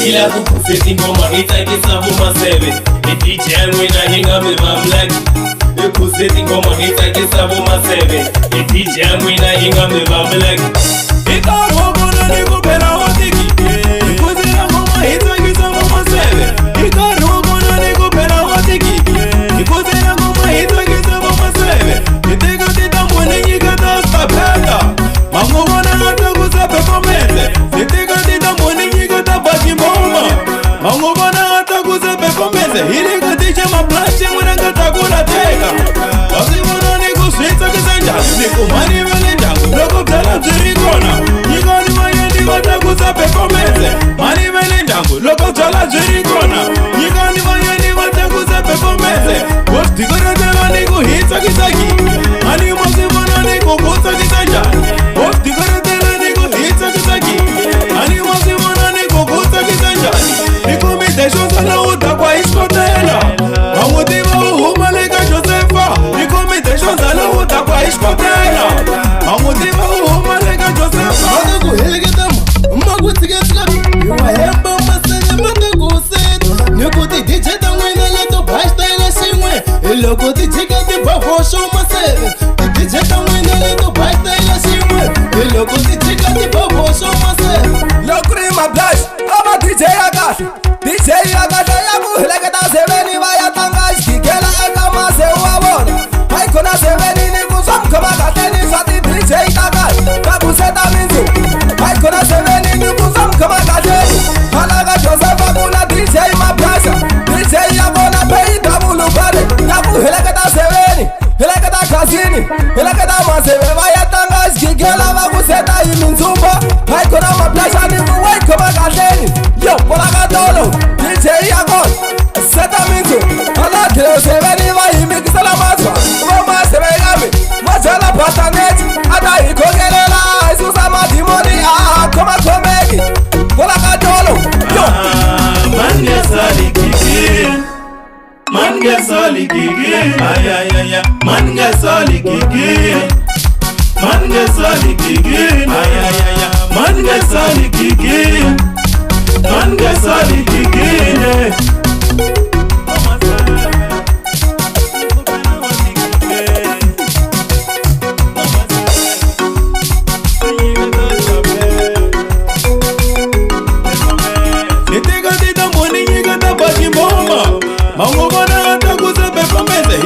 ila kukuseti ngoma itakisa bumasebe DJ mwina hinga mevamlek kuseti ngoma itakisa bumasebe DJ mwina hinga mevamlek ikaro bona nikupela watiki kuseti ngoma itakisa bumasebe ikaro bona nikupela watiki kuseti ngoma itakisa bumasebe iteka titamwene nyikata stapeta mango bona hata kusape komende iteka titamwene nyikata baki mboma mango bona hata kusape komende ili kutiche maplashe mwena ngata kuna teka wasi wana niku switsa kisanja niku mani vele njangu loko ptala zirikona nyikani mayeni wata kusape komende mani vele njangu loko ptala zirikona nyikani mayeni wata kusape komende wasti karatela niku hitsa kisaki mani mwasi wana niku kutsa kisanja wasti karatela niku hitsa kisaki mani mwasi wana niku kutsa kisanja niku mitesho sana uta kwa iskotela Mamutima uhumaleka Josefa niku mitesho sana uta kwa iskotela Mamutima uhumaleka Josefa Mataku helegedama Magu tigetlami Iwa hemba masene mataku set Nyukuti dijeta mwene leto bashta ila shimwe Ilokuti jigati bafosho masebe Dijeta mwene leto bashta ila shimwe Ilokuti jigati bafosho masebe Lokuri ma blush Aba DJ Agat DJ Agat Yaku helegeda seveni vaya tanga Ishkikela eka mase uwabona Haikona seveni ni kusam kama gateni Sati DJ Agat Kaku seta minzu Haikona seveni ni kusam kama gateni Halaga Josefa kuna DJ ma blush DJ Yabona pei tabulu pale Yaku helegeda seveni Helegeda kazini Helegeda masebe vaya tanga Ishkikela vaku seta iminzumba Haikona ma blush ni kuwai kama gateni Yo, Polaga Dolo, DJ Yagon, Seta Minzu, Ala Kilo Seveni Vahimi Kisala Mazwa, Roma Sevegami, Majala Patanet, Ada Ikogelela, Isusa Matimoni, Koma Komegi, Polaga Dolo, Yo. Mange sali kiki Mange sali kiki Ay ay ay ay Mange sali kiki Mange sali kiki Ay ay ay ay Mange sali kiki Mange sali kikine Niteka tita mwani nyika tabaki mboma Mango bona hata kusepe komeze